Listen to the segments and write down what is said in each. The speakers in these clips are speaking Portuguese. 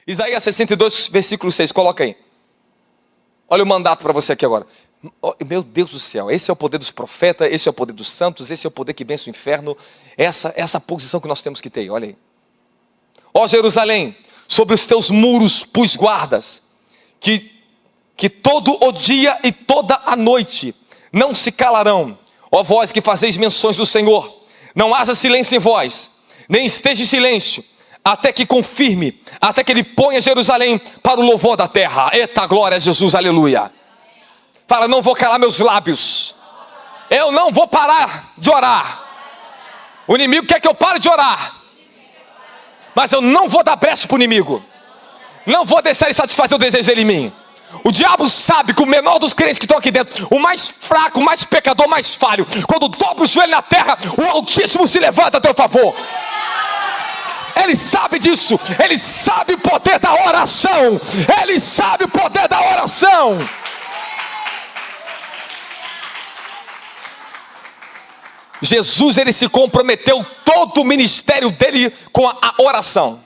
Isaías 62, versículo 6, coloca aí. Olha o mandato para você aqui agora. Oh, meu Deus do céu, esse é o poder dos profetas, esse é o poder dos santos, esse é o poder que vence o inferno. Essa posição que nós temos que ter, olha aí. Ó Jerusalém, sobre os teus muros pus guardas, que todo o dia e toda a noite não se calarão. Ó vós que fazeis menções do Senhor, não haja silêncio em vós, nem esteja em silêncio, até que confirme, até que ele ponha Jerusalém para o louvor da terra. Eita glória a Jesus, aleluia. Fala, não vou calar meus lábios, eu não vou parar de orar. O inimigo quer que eu pare de orar, mas eu não vou dar brecha para o inimigo, não vou deixar ele satisfazer o desejo dele em mim. O diabo sabe que o menor dos crentes que estão aqui dentro, o mais fraco, o mais pecador, o mais falho, quando dobra o joelho na terra, o Altíssimo se levanta a teu favor. Ele sabe disso, ele sabe o poder da oração, ele sabe o poder da oração. Jesus, ele se comprometeu todo o ministério dele com a oração.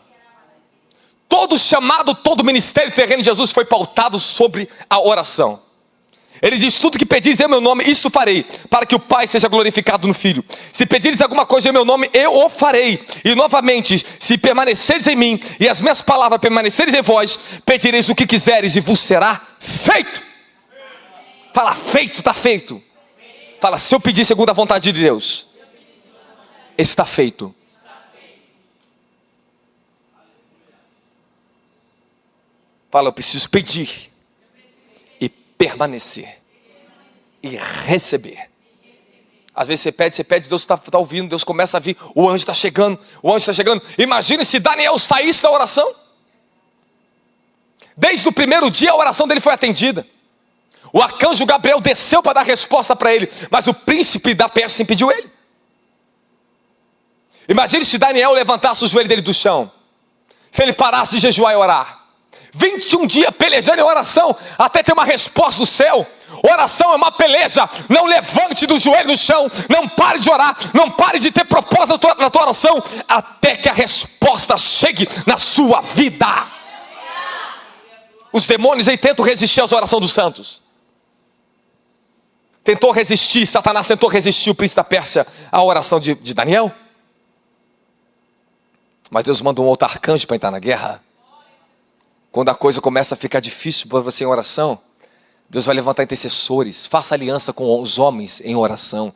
Todo chamado, todo ministério terreno de Jesus foi pautado sobre a oração. Ele diz, tudo que pedires em meu nome, isso farei, para que o Pai seja glorificado no Filho. Se pedires alguma coisa em meu nome, eu o farei. E novamente, se permaneceres em mim, e as minhas palavras permaneceres em vós, pedireis o que quiseres, e vos será feito. Fala, feito, está feito. Fala, se eu pedir segundo a vontade de Deus, está feito. Fala, eu preciso pedir e permanecer e receber. Às vezes você pede, Deus está ouvindo, Deus começa a vir, o anjo está chegando, Imagine se Daniel saísse da oração. Desde o primeiro dia a oração dele foi atendida. O arcanjo Gabriel desceu para dar resposta para ele, mas o príncipe da Pérsia impediu ele. Imagine se Daniel levantasse o joelho dele do chão, se ele parasse de jejuar e orar. 21 dias pelejando em oração, até ter uma resposta do céu. Oração é uma peleja. Não levante do joelho do chão, não pare de orar, não pare de ter propósito na tua oração, até que a resposta chegue na sua vida. Os demônios aí tentam resistir às orações dos santos. Tentou resistir, Satanás tentou resistir o príncipe da Pérsia à oração de Daniel. Mas Deus manda um outro arcanjo para entrar na guerra. Quando a coisa começa a ficar difícil para você em oração, Deus vai levantar intercessores. Faça aliança com os homens em oração.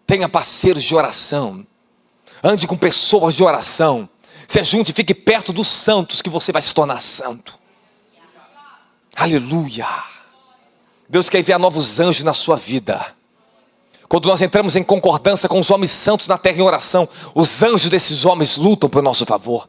Tenha parceiros de oração. Ande com pessoas de oração. Se junte e fique perto dos santos, que você vai se tornar santo. Aleluia. Deus quer enviar novos anjos na sua vida. Quando nós entramos em concordância com os homens santos na terra em oração, os anjos desses homens lutam por nosso favor.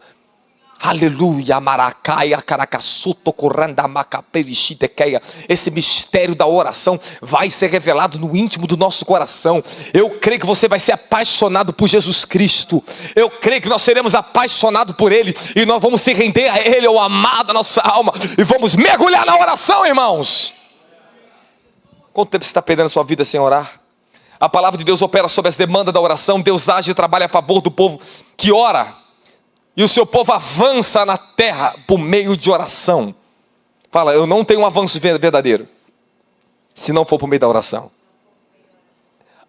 Aleluia, maracaia, caracassuto, coranda, macaperichitequeia. Esse mistério da oração vai ser revelado no íntimo do nosso coração. Eu creio que você vai ser apaixonado por Jesus Cristo. Eu creio que nós seremos apaixonados por Ele, e nós vamos se render a Ele, o amado da nossa alma, e vamos mergulhar na oração, irmãos. Quanto tempo você está perdendo a sua vida sem orar? A palavra de Deus opera sobre as demandas da oração. Deus age e trabalha a favor do povo que ora. E o seu povo avança na terra por meio de oração. Fala, eu não tenho um avanço verdadeiro se não for por meio da oração.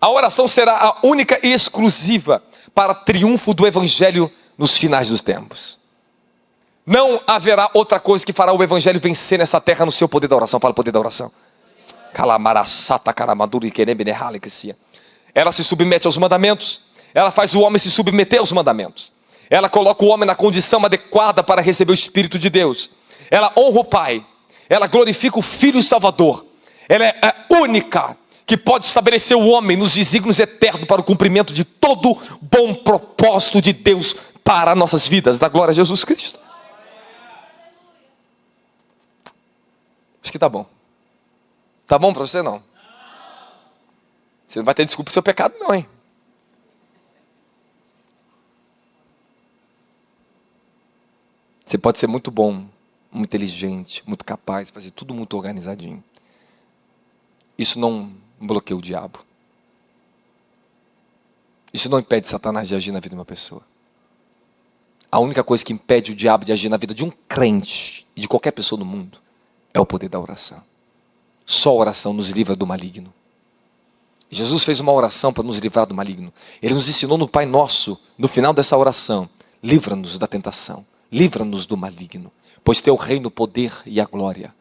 A oração será a única e exclusiva para triunfo do evangelho nos finais dos tempos. Não haverá outra coisa que fará o evangelho vencer nessa terra no seu poder da oração. Fala, poder da oração. Ela se submete aos mandamentos. Ela faz o homem se submeter aos mandamentos. Ela coloca o homem na condição adequada para receber o Espírito de Deus. Ela honra o Pai. Ela glorifica o Filho Salvador. Ela é a única que pode estabelecer o homem nos desígnios eternos para o cumprimento de todo bom propósito de Deus para nossas vidas. Da glória a Jesus Cristo. Acho que tá bom. Tá bom para você, não? Você não vai ter desculpa pro seu pecado, não, hein? Você pode ser muito bom, muito inteligente, muito capaz, fazer tudo muito organizadinho. Isso não bloqueia o diabo. Isso não impede Satanás de agir na vida de uma pessoa. A única coisa que impede o diabo de agir na vida de um crente e de qualquer pessoa no mundo é o poder da oração. Só a oração nos livra do maligno. Jesus fez uma oração para nos livrar do maligno. Ele nos ensinou no Pai Nosso, no final dessa oração: livra-nos da tentação, livra-nos do maligno, pois teu reino, o poder e a glória.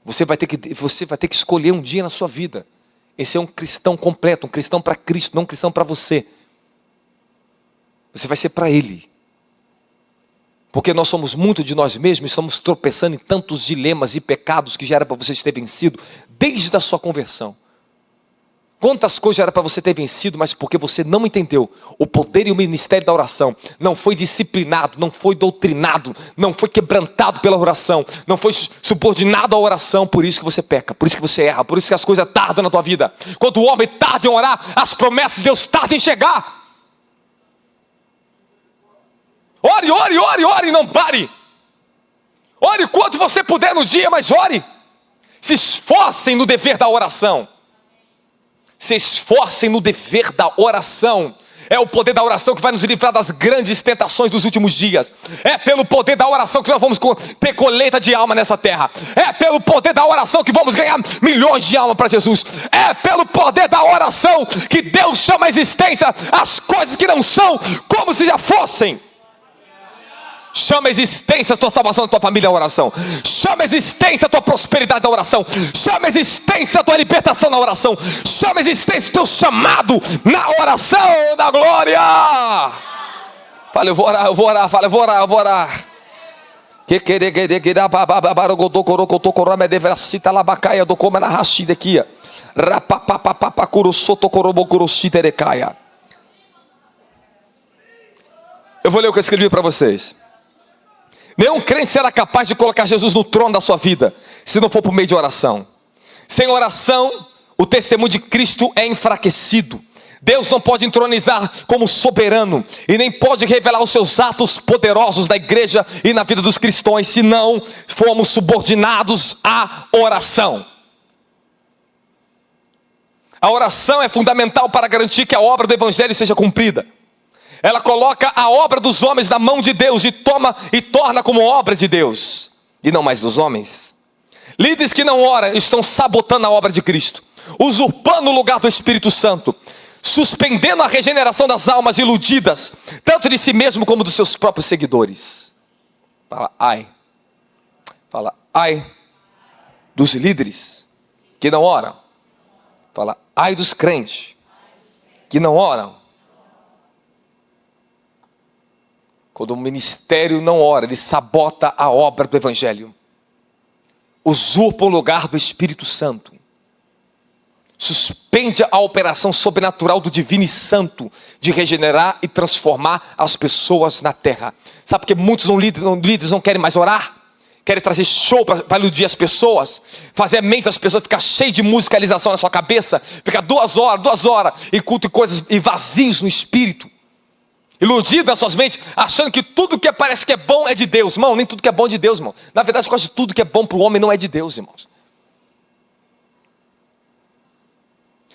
Você vai ter que escolher um dia na sua vida. Esse é um cristão completo, um cristão para Cristo, não um cristão para você. Você vai ser para Ele. Porque nós somos muito de nós mesmos, estamos tropeçando em tantos dilemas e pecados que já era para você ter vencido desde a sua conversão. Quantas coisas já era para você ter vencido, mas porque você não entendeu o poder e o ministério da oração, não foi disciplinado, não foi doutrinado, não foi quebrantado pela oração, não foi subordinado à oração, por isso que você peca, por isso que você erra, por isso que as coisas tardam na tua vida. Quando o homem tarda em orar, as promessas de Deus tardam em chegar. Ore, ore, ore, ore, não pare. Ore quanto você puder no dia, mas ore. Se esforcem no dever da oração. Se esforcem no dever da oração. É o poder da oração que vai nos livrar das grandes tentações dos últimos dias. É pelo poder da oração que nós vamos ter colheita de alma nessa terra. É pelo poder da oração que vamos ganhar milhões de almas para Jesus. É pelo poder da oração que Deus chama à existência as coisas que não são como se já fossem. Chama a existência a tua salvação da tua família, a oração. Chama a existência a tua prosperidade da oração. Chama a existência a tua libertação na oração. Chama a existência o teu chamado na oração da glória. Fala, eu vou orar, eu vou orar. Fala, eu vou orar, eu vou orar. Eu vou ler o que eu escrevi para vocês. Nenhum crente será capaz de colocar Jesus no trono da sua vida, se não for por meio de oração. Sem oração, o testemunho de Cristo é enfraquecido. Deus não pode entronizar como soberano, e nem pode revelar os seus atos poderosos na igreja e na vida dos cristãos, se não formos subordinados à oração. A oração é fundamental para garantir que a obra do evangelho seja cumprida. Ela coloca a obra dos homens na mão de Deus e torna como obra de Deus, e não mais dos homens. Líderes que não oram estão sabotando a obra de Cristo, usurpando o lugar do Espírito Santo, suspendendo a regeneração das almas iludidas, tanto de si mesmo como dos seus próprios seguidores. Fala ai dos líderes que não oram. Fala ai dos crentes que não oram. Quando o ministério não ora, ele sabota a obra do evangelho, usurpa o lugar do Espírito Santo, suspende a operação sobrenatural do divino e santo de regenerar e transformar as pessoas na terra. Sabe por que muitos líderes não querem mais orar? Querem trazer show para iludir as pessoas, fazer a mente das pessoas ficar cheia de musicalização na sua cabeça, ficar 2 horas em culto e coisas e vazios no espírito, iludido nas suas mentes, achando que tudo que parece que é bom é de Deus. Irmão, nem tudo que é bom é de Deus, irmão. Na verdade, quase tudo que é bom para o homem não é de Deus, irmãos.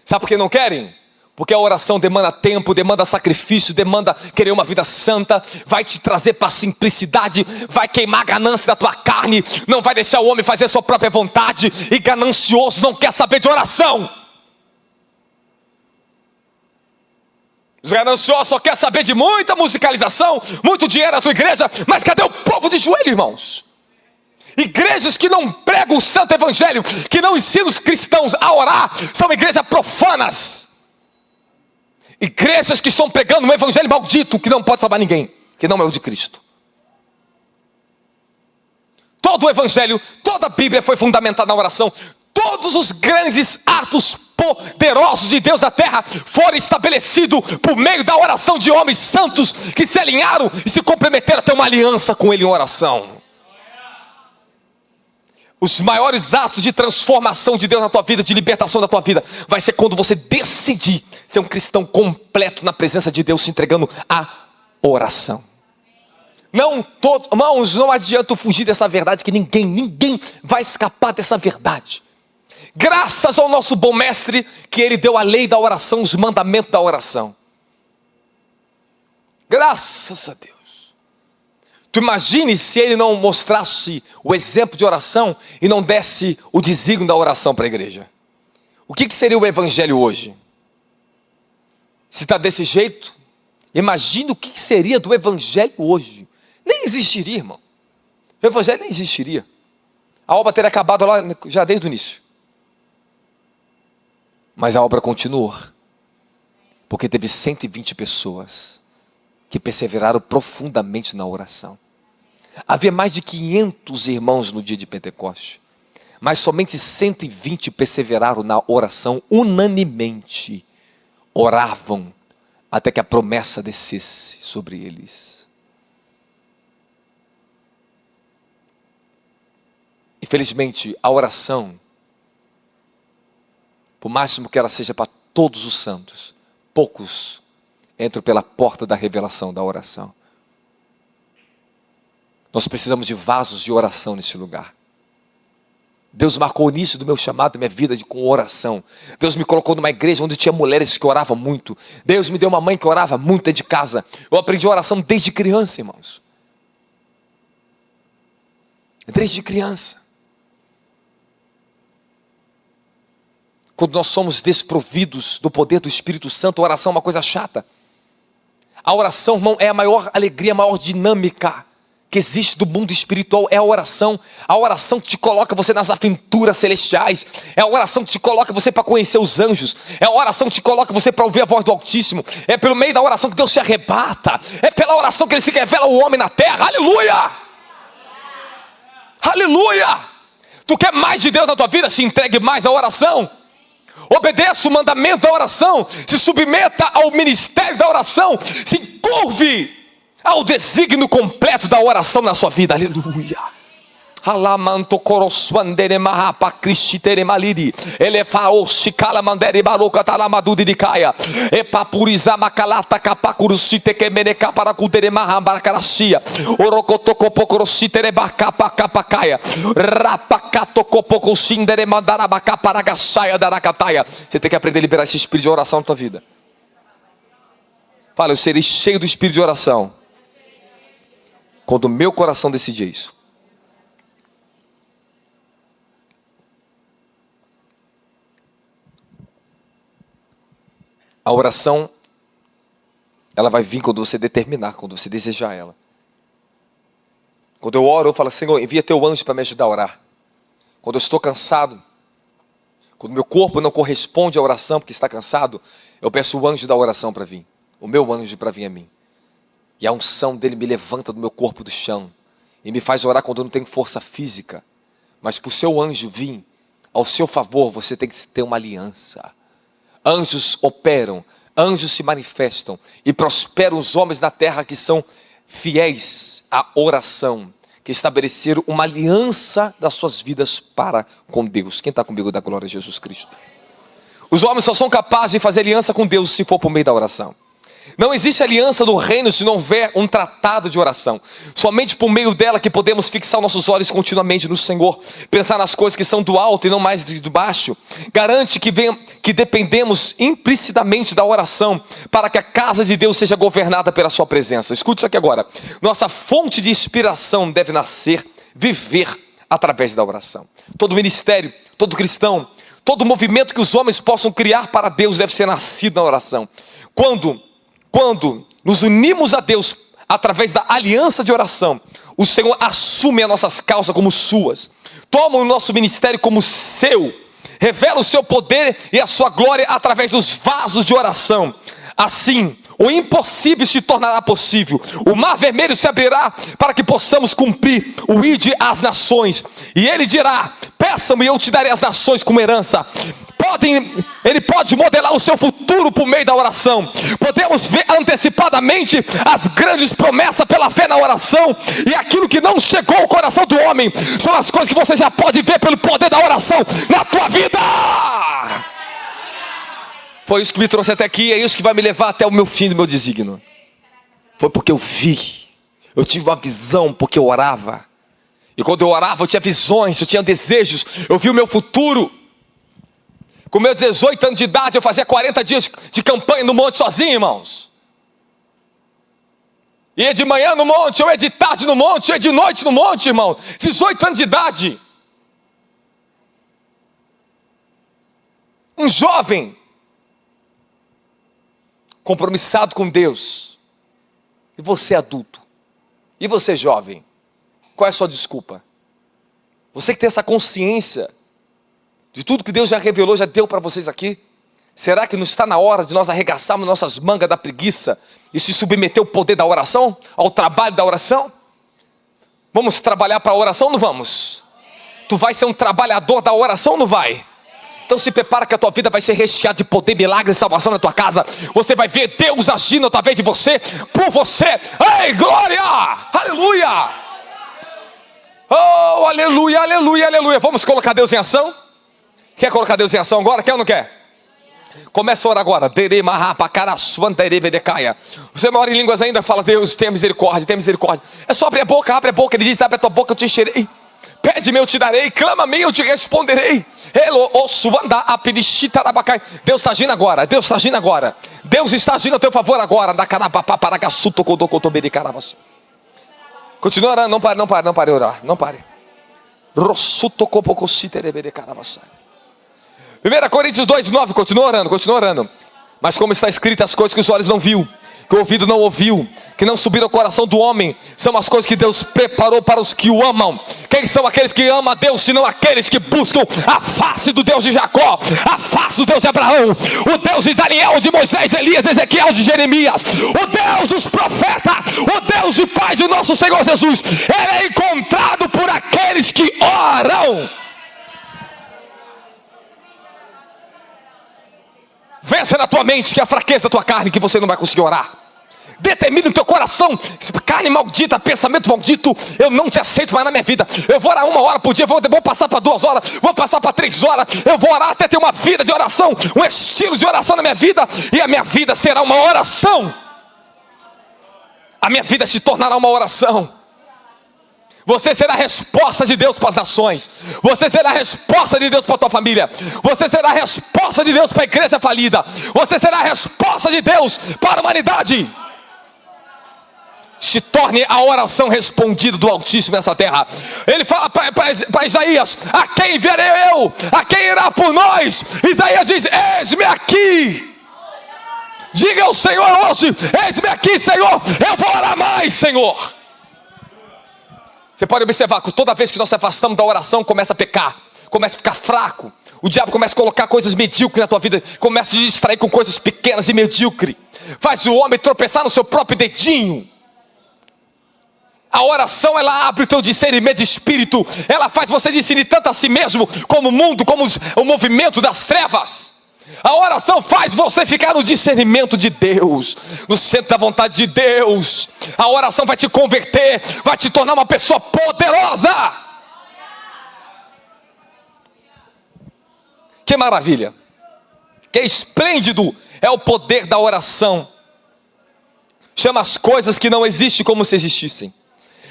Sabe por que não querem? Porque a oração demanda tempo, demanda sacrifício, demanda querer uma vida santa, vai te trazer para a simplicidade, vai queimar a ganância da tua carne, não vai deixar o homem fazer a sua própria vontade, e ganancioso não quer saber de oração. Os gananciosos só querem saber de muita musicalização, muito dinheiro na tua igreja, mas cadê o povo de joelho, irmãos? Igrejas que não pregam o santo evangelho, que não ensinam os cristãos a orar, são igrejas profanas. Igrejas que estão pregando um evangelho maldito, que não pode salvar ninguém, que não é o de Cristo. Todo o evangelho, toda a Bíblia foi fundamentada na oração. Todos os grandes atos poderosos de Deus na terra foram estabelecidos por meio da oração de homens santos que se alinharam e se comprometeram a ter uma aliança com Ele em oração. Os maiores atos de transformação de Deus na tua vida, de libertação da tua vida, vai ser quando você decidir ser um cristão completo na presença de Deus, se entregando à oração. Irmãos, não adianta fugir dessa verdade, que ninguém vai escapar dessa verdade. Graças ao nosso bom mestre, que ele deu a lei da oração, os mandamentos da oração. Graças a Deus. Tu imagine se ele não mostrasse o exemplo de oração e não desse o desígnio da oração para a igreja. O que seria o evangelho hoje? Se está desse jeito, imagine o que seria do evangelho hoje. Nem existiria, irmão. O evangelho nem existiria. A obra teria acabado lá já desde o início. Mas a obra continuou. Porque teve 120 pessoas que perseveraram profundamente na oração. Havia mais de 500 irmãos no dia de Pentecostes, mas somente 120 perseveraram na oração unanimemente. Oravam até que a promessa descesse sobre eles. Infelizmente, a oração, por máximo que ela seja para todos os santos, poucos entram pela porta da revelação da oração. Nós precisamos de vasos de oração nesse lugar. Deus marcou o início do meu chamado, da minha vida com oração. Deus me colocou numa igreja onde tinha mulheres que oravam muito. Deus me deu uma mãe que orava muito dentro de casa. Eu aprendi oração desde criança, irmãos. Desde criança. Quando nós somos desprovidos do poder do Espírito Santo, a oração é uma coisa chata. A oração, irmão, é a maior alegria, a maior dinâmica que existe do mundo espiritual, é a oração. A oração que te coloca você nas aventuras celestiais. É a oração que te coloca você para conhecer os anjos. É a oração que te coloca você para ouvir a voz do Altíssimo. É pelo meio da oração que Deus te arrebata. É pela oração que Ele se revela ao homem na terra. Aleluia! Aleluia! Tu quer mais de Deus na tua vida? Se entregue mais à oração. Obedeça o mandamento da oração. Se submeta ao ministério da oração. Se curve ao desígnio completo da oração na sua vida. Aleluia. Alamanto coroswandere mahapa krishtere malidi elefao shikala mandere baroka talamadudi dikaya epapuriza makalata kapakurusite kemeneka para kudere mahambarakarasia orokotoko pokorositere bakapa kapakaya rapakato kopoko sindere mandara bakaparagasaya darakataya. Você tem que aprender a liberar esse espírito de oração na tua vida. Fala, eu serei cheio do espírito de oração quando o meu coração decidir isso. A oração, ela vai vir quando você determinar, quando você desejar ela. Quando eu oro, eu falo, Senhor, envia teu anjo para me ajudar a orar. Quando eu estou cansado, quando meu corpo não corresponde à oração porque está cansado, eu peço o anjo da oração para vir. O meu anjo para vir a mim. E a unção dele me levanta do meu corpo do chão e me faz orar quando eu não tenho força física. Mas por seu anjo vir ao seu favor, você tem que ter uma aliança. Anjos operam, anjos se manifestam e prosperam os homens na terra que são fiéis à oração, que estabeleceram uma aliança das suas vidas para com Deus. Quem está comigo, dá glória a Jesus Cristo. Os homens só são capazes de fazer aliança com Deus se for por meio da oração. Não existe aliança no reino se não houver um tratado de oração. Somente por meio dela que podemos fixar nossos olhos continuamente no Senhor, pensar nas coisas que são do alto e não mais de baixo. Garante que dependemos implicitamente da oração para que a casa de Deus seja governada pela sua presença. Escute isso aqui agora. Nossa fonte de inspiração deve nascer, viver através da oração. Todo ministério, todo cristão, todo movimento que os homens possam criar para Deus deve ser nascido na oração. Quando nos unimos a Deus através da aliança de oração, o Senhor assume as nossas causas como suas, toma o nosso ministério como seu, revela o seu poder e a sua glória através dos vasos de oração. Assim, o impossível se tornará possível, o mar vermelho se abrirá para que possamos cumprir o ide às nações, e ele dirá, peçam-me e eu te darei as nações como herança. Ele pode modelar o seu futuro por meio da oração. Podemos ver antecipadamente as grandes promessas pela fé na oração, e aquilo que não chegou ao coração do homem são as coisas que você já pode ver pelo poder da oração na tua vida. Foi isso que me trouxe até aqui, é isso que vai me levar até o meu fim do meu desígnio. Foi porque eu vi, eu tive uma visão porque eu orava. E quando eu orava eu tinha visões, eu tinha desejos, eu vi o meu futuro. Com meus 18 anos de idade eu fazia 40 dias de campanha no monte sozinho, irmãos. E é de manhã no monte, ou é de tarde no monte, ou é de noite no monte, irmão. 18 anos de idade. Um jovem compromissado com Deus. E você adulto. E você jovem. Qual é a sua desculpa? Você que tem essa consciência de tudo que Deus já revelou, já deu para vocês aqui. Será que não está na hora de nós arregaçarmos nossas mangas da preguiça e se submeter ao poder da oração? Ao trabalho da oração? Vamos trabalhar para a oração ou não vamos? Tu vai ser um trabalhador da oração ou não vai? Então se prepara que a tua vida vai ser recheada de poder, milagre e salvação na tua casa. Você vai ver Deus agindo através de você, por você. Ei, glória! Aleluia! Oh, aleluia, aleluia, aleluia. Vamos colocar Deus em ação? Quer colocar Deus em ação agora? Quer ou não quer? Começa a orar agora. Você não ora em línguas ainda? Fala, Deus, tenha misericórdia, tenha misericórdia. É só abrir a boca, abre a boca. Ele diz, abre a tua boca, eu te encherei. Pede-me, eu te darei. Clama-me, eu te responderei. Deus está agindo agora. Deus está agindo agora. Deus está agindo a teu favor agora. Continua orando, não pare, não pare, não pare de orar. Não pare. 1 Coríntios 2:9, continua orando, continua orando. Mas como está escrito, as coisas que os olhos não viu, que o ouvido não ouviu, que não subiram ao coração do homem, são as coisas que Deus preparou para os que o amam. Quem são aqueles que amam a Deus, senão aqueles que buscam a face do Deus de Jacó, a face do Deus de Abraão, o Deus de Daniel, de Moisés, Elias, de Ezequiel, de Jeremias, o Deus dos profetas, o Deus e Pai de nosso Senhor Jesus. Ele é encontrado por aqueles que oram. Vença na tua mente que é a fraqueza da tua carne, que você não vai conseguir orar. Determine no teu coração, carne maldita, pensamento maldito, eu não te aceito mais na minha vida. Eu vou orar 1 hora por dia, vou passar para 2 horas, vou passar para 3 horas. Eu vou orar até ter uma vida de oração, um estilo de oração na minha vida. E a minha vida será uma oração. A minha vida se tornará uma oração. Você será a resposta de Deus para as nações. Você será a resposta de Deus para a tua família. Você será a resposta de Deus para a igreja falida. Você será a resposta de Deus para a humanidade. Se torne a oração respondida do Altíssimo nessa terra. Ele fala para Isaías: a quem enviarei eu? A quem irá por nós? Isaías diz: eis-me aqui. Diga ao Senhor hoje: eis-me aqui, Senhor. Eu vou orar mais, Senhor. Você pode observar que toda vez que nós se afastamos da oração, começa a pecar, começa a ficar fraco. O diabo começa a colocar coisas medíocres na tua vida, começa a te distrair com coisas pequenas e medíocres. Faz o homem tropeçar no seu próprio dedinho. A oração, ela abre o teu discernimento de espírito. Ela faz você discernir tanto a si mesmo, como o mundo, como o movimento das trevas. A oração faz você ficar no discernimento de Deus, no centro da vontade de Deus. A oração vai te converter, vai te tornar uma pessoa poderosa. Que maravilha, que esplêndido é o poder da oração. Chama as coisas que não existem como se existissem.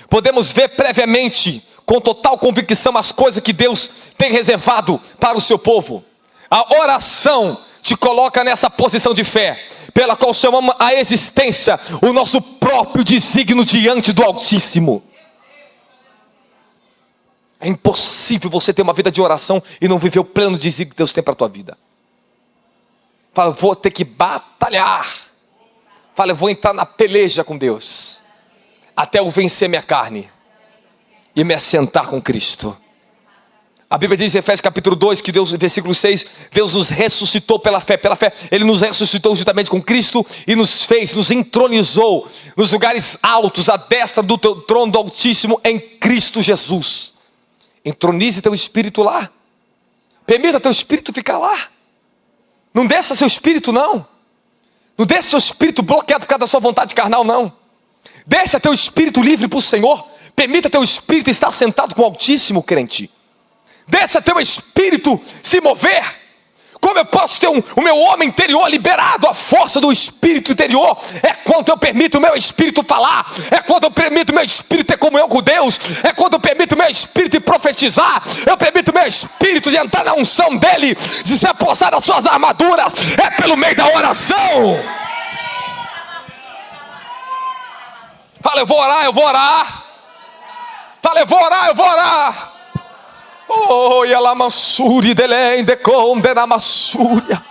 Podemos ver previamente, com total convicção, as coisas que Deus tem reservado para o seu povo. A oração te coloca nessa posição de fé, pela qual chamamos a existência o nosso próprio desígnio diante do Altíssimo. É impossível você ter uma vida de oração e não viver o pleno desígnio que Deus tem para a tua vida. Fala, vou ter que batalhar. Fala, eu vou entrar na peleja com Deus, até eu vencer minha carne e me assentar com Cristo. A Bíblia diz em Efésios capítulo 2, que Deus, versículo 6, Deus nos ressuscitou pela fé. Pela fé, Ele nos ressuscitou juntamente com Cristo e nos entronizou nos lugares altos, à destra do trono do Altíssimo em Cristo Jesus. Entronize teu espírito lá. Permita teu espírito ficar lá. Não deixa seu espírito, não. Não deixa seu espírito bloqueado por causa da sua vontade carnal, não. Deixa teu espírito livre para o Senhor. Permita teu espírito estar sentado com o Altíssimo, crente. Deixa teu espírito se mover. Como eu posso ter o meu homem interior liberado? A força do espírito interior é quando eu permito o meu espírito falar. É quando eu permito o meu espírito ter comunhão com Deus. É quando eu permito o meu espírito profetizar. Eu permito o meu espírito de entrar na unção dele, de se apossar das suas armaduras. É pelo meio da oração. Fala, eu vou orar, eu vou orar. Fala, eu vou orar, eu vou orar. Oh, e ela mansuri delém de condena massúria.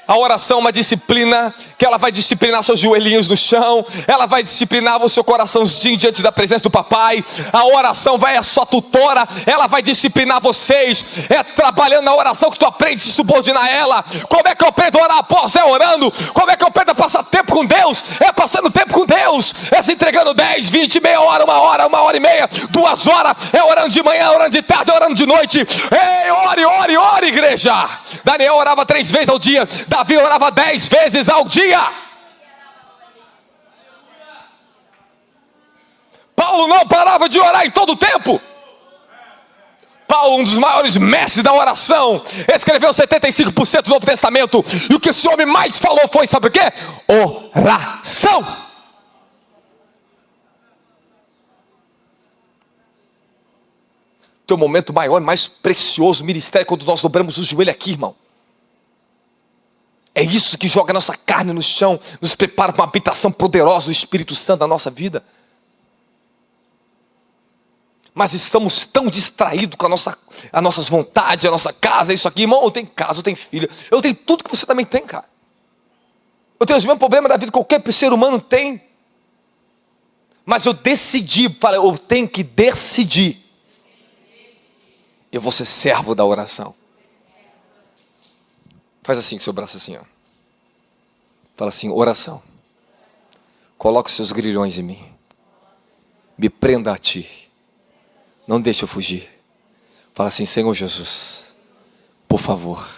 A oração é uma disciplina que ela vai disciplinar seus joelhinhos no chão. Ela vai disciplinar o seu coraçãozinho diante da presença do papai. A oração vai a sua tutora. Ela vai disciplinar vocês. É trabalhando na oração que tu aprende a se subordinar a ela. Como é que eu aprendo a orar após? É orando. Como é que eu aprendo a passar tempo com Deus? É passando tempo com Deus. É se entregando 10, 20, meia hora, 1h30, 2 horas. É orando de manhã, orando de tarde, orando de noite. Ei, ore, ore, ore, igreja. Daniel orava 3 vezes ao dia. Davi orava 10 vezes ao dia. Paulo não parava de orar em todo o tempo. Paulo, um dos maiores mestres da oração, escreveu 75% do Novo Testamento. E o que esse homem mais falou foi, sabe o quê? Oração. Teu momento maior, mais precioso ministério, quando nós dobramos o joelho aqui, irmão. É isso que joga nossa carne no chão, nos prepara para uma habitação poderosa do Espírito Santo na nossa vida. Mas estamos tão distraídos com as nossas vontades, a nossa casa, isso aqui. Irmão, eu tenho casa, eu tenho filho, eu tenho tudo que você também tem, cara. Eu tenho os mesmos problemas da vida que qualquer ser humano tem. Mas eu decidi, falei, eu tenho que decidir. Eu vou ser servo da oração. Faz assim com o seu braço assim, ó. Fala assim, oração. Coloca os seus grilhões em mim. Me prenda a ti. Não deixe eu fugir. Fala assim, Senhor Jesus, por favor,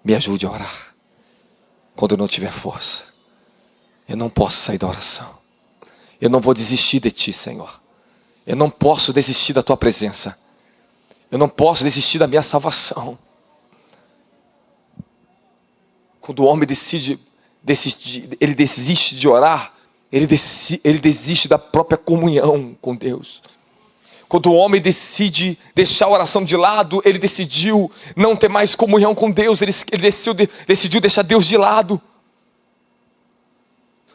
me ajude a orar. Quando eu não tiver força, eu não posso sair da oração. Eu não vou desistir de ti, Senhor. Eu não posso desistir da tua presença. Eu não posso desistir da minha salvação. Quando o homem ele desiste de orar, ele desiste da própria comunhão com Deus. Quando o homem decide deixar a oração de lado, ele decidiu não ter mais comunhão com Deus, ele decidiu deixar Deus de lado.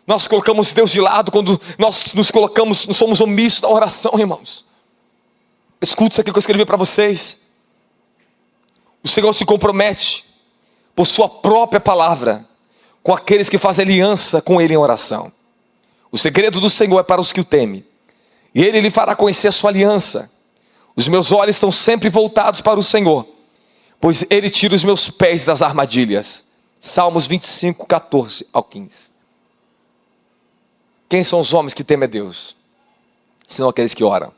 Nós colocamos Deus de lado quando nós nos somos omissos da oração, irmãos. Escute isso aqui que eu escrevi para vocês. O Senhor se compromete por sua própria palavra com aqueles que fazem aliança com Ele em oração. O segredo do Senhor é para os que o temem, e Ele lhe fará conhecer a sua aliança. Os meus olhos estão sempre voltados para o Senhor, pois Ele tira os meus pés das armadilhas. Salmos 25, 14 ao 15. Quem são os homens que temem a Deus? Senão aqueles que oram.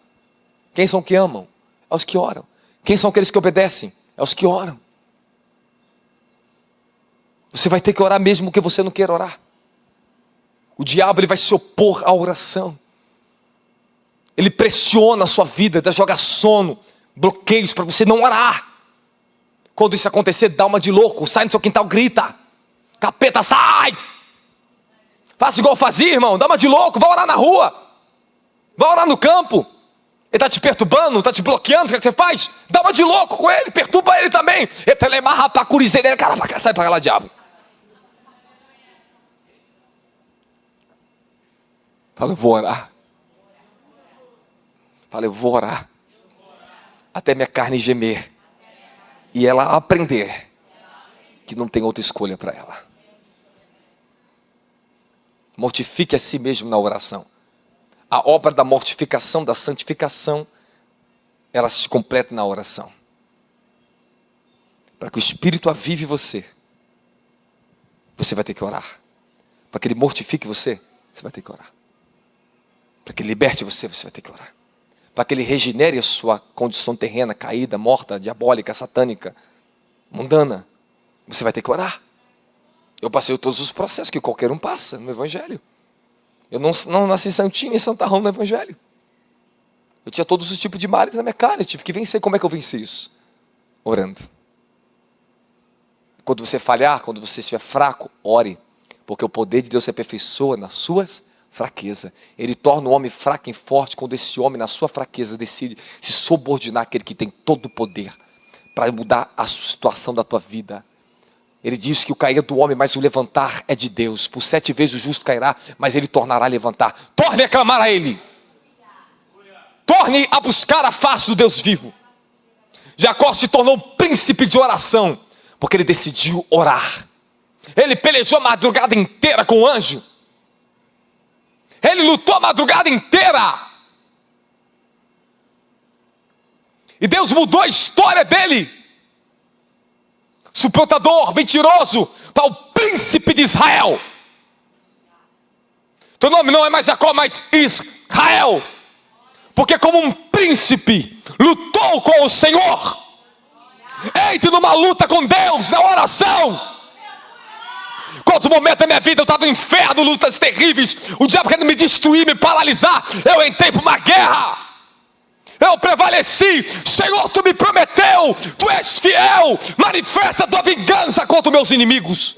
Quem são que amam? É os que oram. Quem são aqueles que obedecem? É os que oram. Você vai ter que orar mesmo que você não queira orar. O diabo ele vai se opor à oração. Ele pressiona a sua vida, joga sono, bloqueios para você não orar. Quando isso acontecer, dá uma de louco, sai no seu quintal, grita. Capeta, sai! Faça igual eu fazia, irmão, dá uma de louco, vai orar na rua. Vai orar no campo. Ele está te perturbando, está te bloqueando, o que você faz? Dá uma de louco com ele, perturba ele também. Sai para lá, diabo. Fala, eu vou orar. Fala, eu vou orar. Até minha carne gemer. E ela aprender que não tem outra escolha para ela. Mortifique a si mesmo na oração. A obra da mortificação, da santificação, ela se completa na oração. Para que o Espírito avive você, você vai ter que orar. Para que Ele mortifique você, você vai ter que orar. Para que Ele liberte você, você vai ter que orar. Para que Ele regenere a sua condição terrena, caída, morta, diabólica, satânica, mundana, você vai ter que orar. Eu passei todos os processos que qualquer um passa no Evangelho. Eu não nasci santinho nem santarrão no Evangelho. Eu tinha todos os tipos de males na minha carne. Eu tive que vencer. Como é que eu venci isso? Orando. Quando você falhar, quando você estiver fraco, ore. Porque o poder de Deus se aperfeiçoa nas suas fraquezas. Ele torna o homem fraco em forte quando esse homem, na sua fraqueza, decide se subordinar àquele que tem todo o poder para mudar a situação da tua vida. Ele diz que o cair do homem, mas o levantar é de Deus. Por 7 vezes o justo cairá, mas ele tornará a levantar. Torne a clamar a ele. Torne a buscar a face do Deus vivo. Jacó se tornou príncipe de oração, porque ele decidiu orar. Ele pelejou a madrugada inteira com o anjo. Ele lutou a madrugada inteira. E Deus mudou a história dele. Suplantador, mentiroso, para o príncipe de Israel. Teu nome não é mais Jacó, mas Israel. Porque como um príncipe lutou com o Senhor. Entre numa luta com Deus, na oração. Quanto momento da minha vida eu estava no inferno, lutas terríveis. O diabo querendo me destruir, me paralisar. Eu entrei para uma guerra. Eu prevaleci. Senhor, tu me prometeu. Tu és fiel. Manifesta a tua vingança contra os meus inimigos.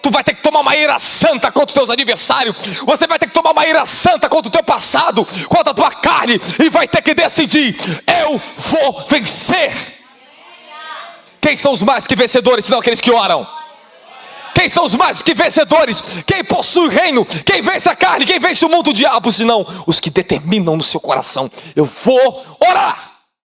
Tu vai ter que tomar uma ira santa contra os teus adversários. Você vai ter que tomar uma ira santa contra o teu passado, contra a tua carne. E vai ter que decidir: eu vou vencer. Quem são os mais que vencedores, senão aqueles que oram? Quem são os mais que vencedores? Quem possui o reino? Quem vence a carne? Quem vence o mundo, o diabo? Senão os que determinam no seu coração: eu vou orar.